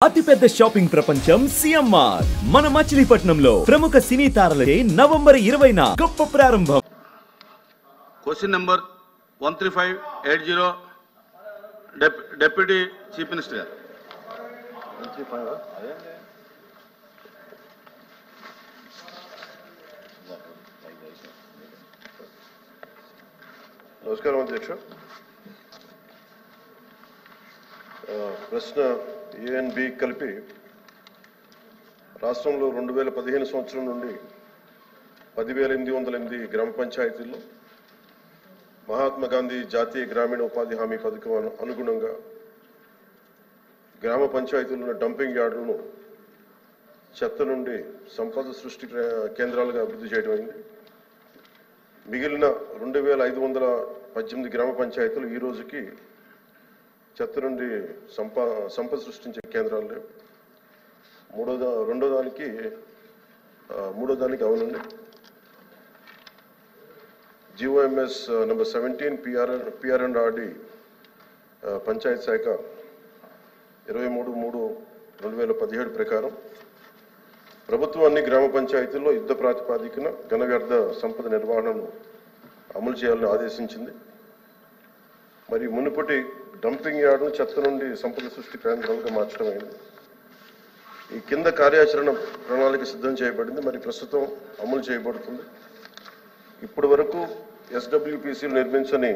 అతిపెద్ద షాపింగ్ ప్రపంచం సిఎంఆర్ మన మచిలీపట్నంలో ప్రముఖ సినీ తారలచే నవంబర్ 20న గొప్ప ప్రారంభం. Question number 13580 deputy chief minister గారు. నమస్కారం అధ్యక్ష. ప్రశ్న ఏ అండ్ బి కలిపి రాష్ట్రంలో 2015 సంవత్సరం నుండి 10,808 గ్రామ పంచాయతీల్లో మహాత్మా గాంధీ జాతీయ గ్రామీణ ఉపాధి హామీ పథకం అనుగుణంగా గ్రామ పంచాయతీలను డంపింగ్ యార్డులను చెత్త నుండి సంపద సృష్టి కేంద్రాలుగా అభివృద్ధి చేయడం అయింది. మిగిలిన 2,518 గ్రామ పంచాయతీలు ఈ రోజుకి చెత్త నుండి సంపద సృష్టించే కేంద్రాలు లేవు. మూడో దానికి అవునండి. జిఓఎంఎస్ నెంబర్ 17 పిఆర్&ఆర్డి పంచాయత్ శాఖ 23/3/2017 ప్రకారం ప్రభుత్వం అన్ని గ్రామ పంచాయతీల్లో యుద్ధ ప్రాతిపాదికన ఘన వ్యర్థ సంపద నిర్వహణను అమలు చేయాలని ఆదేశించింది. మరి మునుపటి డంపింగ్ యార్డును చెత్త నుండి సంపద సృష్టి కేంద్రాలుగా మార్చడం అయింది. ఈ కింద కార్యాచరణ ప్రణాళిక సిద్ధం చేయబడింది, మరి ప్రస్తుతం అమలు చేయబడుతుంది. ఇప్పటి వరకు ఎస్డబ్ల్యూపీసీలు నిర్మించని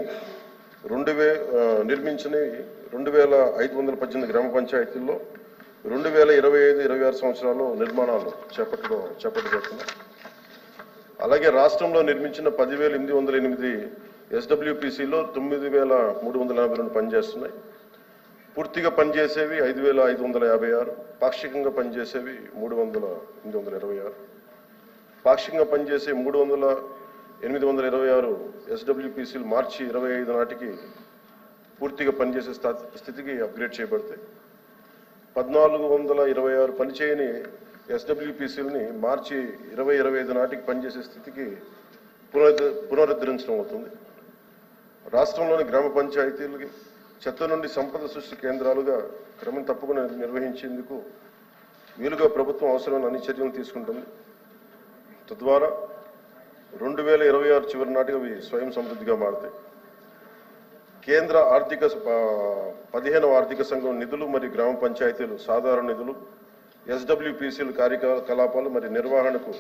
2,518 గ్రామ పంచాయతీల్లో 2025-26 సంవత్సరాల్లో నిర్మాణాలు చేపట్టబడుతున్నాయి. అలాగే రాష్ట్రంలో నిర్మించిన 10,808 ఎస్డబ్ల్యూపీసీలో 9,342 పనిచేస్తున్నాయి. పూర్తిగా పనిచేసేవి 5,556, పాక్షికంగా పనిచేసేవి 3,826. పాక్షికంగా పనిచేసే 3,826 ఎస్డబ్ల్యూపీసీలు మార్చి 25 నాటికి పూర్తిగా పనిచేసే స్థితికి అప్గ్రేడ్ చేయబడతాయి. 1,426 పనిచేయని ఎస్డబ్ల్యూపీసీలని మార్చి 2025 నాటికి పనిచేసే స్థితికి పునరుద్ధరించడం అవుతుంది. రాష్ట్రంలోని గ్రామ పంచాయతీలకి చెత్త నుండి సంపద సృష్టి కేంద్రాలుగా క్రమం తప్పకుండా నిర్వహించేందుకు వీలుగా ప్రభుత్వం అవసరమైన అన్ని చర్యలు తీసుకుంటుంది. తద్వారా 2026 చివరి నాటికి అవి స్వయం సమృద్ధిగా మారుతాయి. కేంద్ర 15వ ఆర్థిక సంఘం నిధులు మరియు గ్రామ పంచాయతీలు సాధారణ నిధులు ఎస్డబ్ల్యూపీసీలు కార్యకలాపాలు మరియు నిర్వహణకు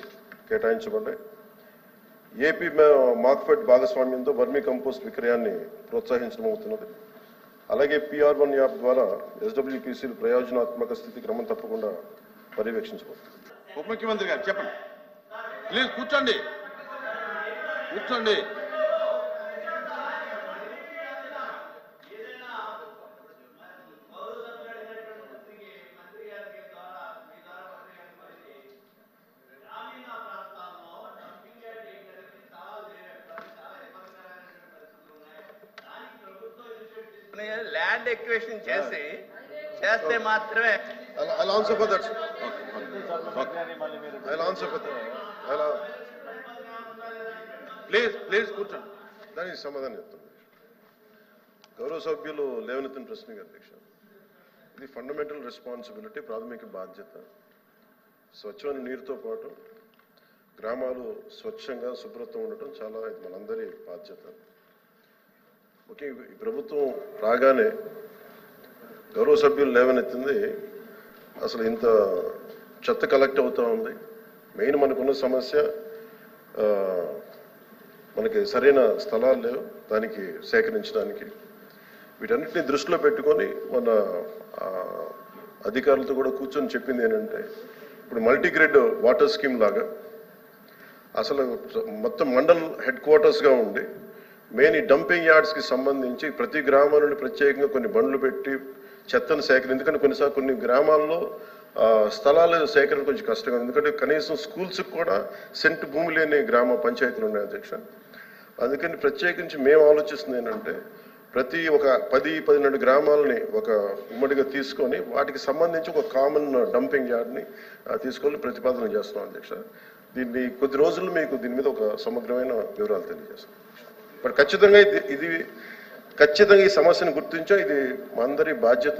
కేటాయించబడ్డాయి. ఏపీ మార్క్ఫెడ్ భాగస్వామ్యంతో వర్మీ కంపోస్ట్ విక్రయాన్ని ప్రోత్సహించడం అవుతున్నది. అలాగే PR1 యాప్ ద్వారా ఎస్డబ్ల్యూపీసీలు ప్రయోజనాత్మక స్థితి క్రమం తప్పకుండా పర్యవేక్షించబడుతుంది. ఉప ముఖ్యమంత్రి గారు చెప్పండి. ప్లీజ్ కూర్చోండి. ల్యాండ్ ఎక్వేషన్ చేస్తే మాత్రమే. ప్లీజ్ కూర్చోండి. దానికి సమాధానం చెప్తాను. గౌరవ సభ్యులు లేవనెత్తిన ప్రశ్నకి అధ్యక్ష, ఇది ఫండమెంటల్ రెస్పాన్సిబిలిటీ, ప్రాథమిక బాధ్యత. స్వచ్ఛమైన నీరుతో పాటు గ్రామాలు స్వచ్ఛంగా శుభ్రత ఉండటం చాలా ఇది మనందరి బాధ్యత. ఓకే, ఈ ప్రభుత్వం రాగానే గౌరవ సభ్యులు లేవనెత్తింది అసలు ఇంత చెత్త కలెక్ట్ అవుతూ ఉంది. మెయిన్ మనకున్న సమస్య మనకి సరైన స్థలాలు లేవు దానికి సేకరించడానికి. వీటన్నిటిని దృష్టిలో పెట్టుకొని మన అధికారులతో కూడా కూర్చొని చెప్పింది ఏంటంటే, ఇప్పుడు మల్టీగ్రేడ్ వాటర్ స్కీమ్ లాగా అసలు మొత్తం మండల్ హెడ్ క్వార్టర్స్గా ఉండి మెయిన్ ఈ డంపింగ్ యార్డ్స్కి సంబంధించి ప్రతి గ్రామం నుండి ప్రత్యేకంగా కొన్ని బండ్లు పెట్టి చెత్తను సేకరణ. ఎందుకంటే కొన్నిసార్లు కొన్ని గ్రామాల్లో స్థలాల సేకరణ కొంచెం కష్టంగా ఉంది. ఎందుకంటే కనీసం స్కూల్స్కి కూడా సెంటు భూమి లేని గ్రామ పంచాయతీలు ఉన్నాయి అధ్యక్ష. అందుకని ప్రత్యేకించి మేము ఆలోచిస్తుంది ఏంటంటే, ప్రతి ఒక 10-12 గ్రామాలని ఒక ఉమ్మడిగా తీసుకొని వాటికి సంబంధించి ఒక కామన్ డంపింగ్ యార్డ్ని తీసుకొని ప్రతిపాదన చేస్తున్నాం అధ్యక్ష. దీన్ని కొద్ది రోజుల్లో మీకు దీని మీద ఒక సమగ్రమైన వివరాలు తెలియజేస్తాం. బట్ ఖచ్చితంగా ఖచ్చితంగా ఈ సమస్యను గుర్తించా, ఇది మనందరి బాధ్యత,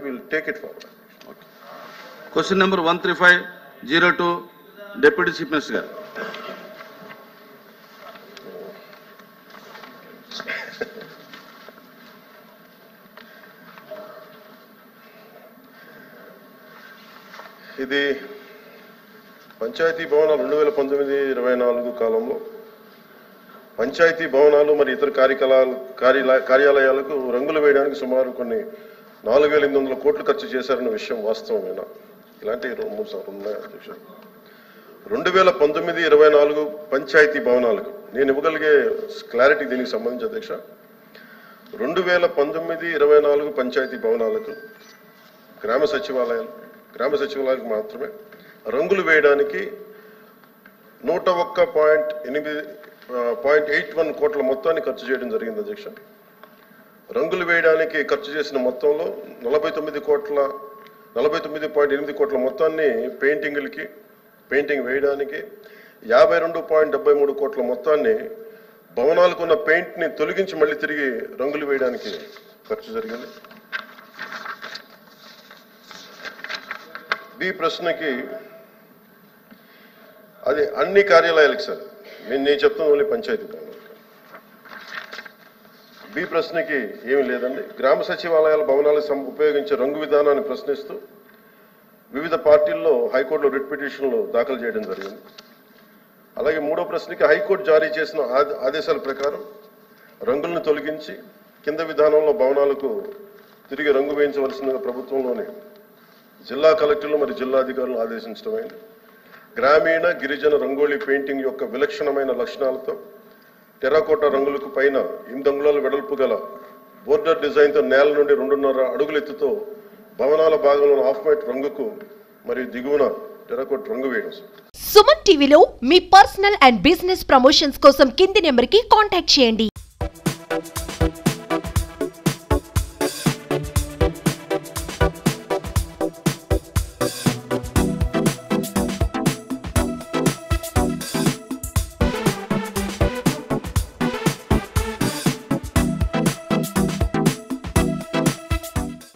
will take it forward. Question number 13502 deputy chief minister గారు. ఇది పంచాయతీ భవనాలు 2019-24 కాలంలో పంచాయతీ భవనాలు మరియు ఇతర కార్యాలయాలకు రంగులు వేయడానికి సుమారు కొన్ని 4,800 కోట్లు ఖర్చు చేశారన్న విషయం వాస్తవమేనా? ఇలాంటి 2-3 సార్లు ఉన్నాయి అధ్యక్ష. 2019-24 పంచాయతీ భవనాలకు నేను ఇవ్వగలిగే క్లారిటీ దీనికి సంబంధించి అధ్యక్ష, 2019-24 పంచాయతీ భవనాలకు గ్రామ సచివాలయాలకు మాత్రమే రంగులు వేయడానికి 101.81 కోట్ల మొత్తాన్ని ఖర్చు చేయడం జరిగింది అధ్యక్ష. రంగులు వేయడానికి ఖర్చు చేసిన మొత్తంలో 49.8 కోట్ల మొత్తాన్ని పెయింటింగ్ వేయడానికి, 52.73 కోట్ల మొత్తాన్ని భవనాలకు ఉన్న పెయింట్ని తొలగించి మళ్ళీ తిరిగి రంగులు వేయడానికి ఖర్చు జరిగింది. బి ప్రశ్నకి అది అన్ని కార్యాలయాలకు సార్, నేను చెప్తాను ఓన్లీ పంచాయతీ భవనాలు. బి ప్రశ్నకి ఏమీ లేదండి. గ్రామ సచివాలయాల భవనాలకు ఉపయోగించే రంగు విధానాన్ని ప్రశ్నిస్తూ వివిధ పార్టీల్లో హైకోర్టులో రిట్ పిటిషన్లు దాఖలు చేయడం జరిగింది. అలాగే మూడో ప్రశ్నకి హైకోర్టు జారీ చేసిన ఆదేశాల ప్రకారం రంగులను తొలగించి కింద విధానంలో భవనాలకు తిరిగి రంగు వేయించవలసిందిగా ప్రభుత్వంలోని జిల్లా కలెక్టర్లు మరియు జిల్లాధికారులను ఆదేశించడమైంది. గ్రామీణ గిరిజన రంగోలీ పెయింటింగ్ యొక్క విలక్షణమైన లక్షణాలతో టెర్రకోట రంగులకు పైన 8 అంగుళాల వెడల్పు గల బోర్డర్ డిజైన్తో నేల నుండి 2.5 అడుగుల ఎత్తుతో భవనాల భాగంలో హాఫ్ వైట్ రంగుకు మరియు దిగువన టెర్రకోట రంగు వేయడం. సుమన్ టీవీలో మీ పర్సనల్ అండ్ బిజినెస్ ప్రమోషన్స్ కోసం కింది నెంబర్కి కాంటాక్ట్ చేయండి.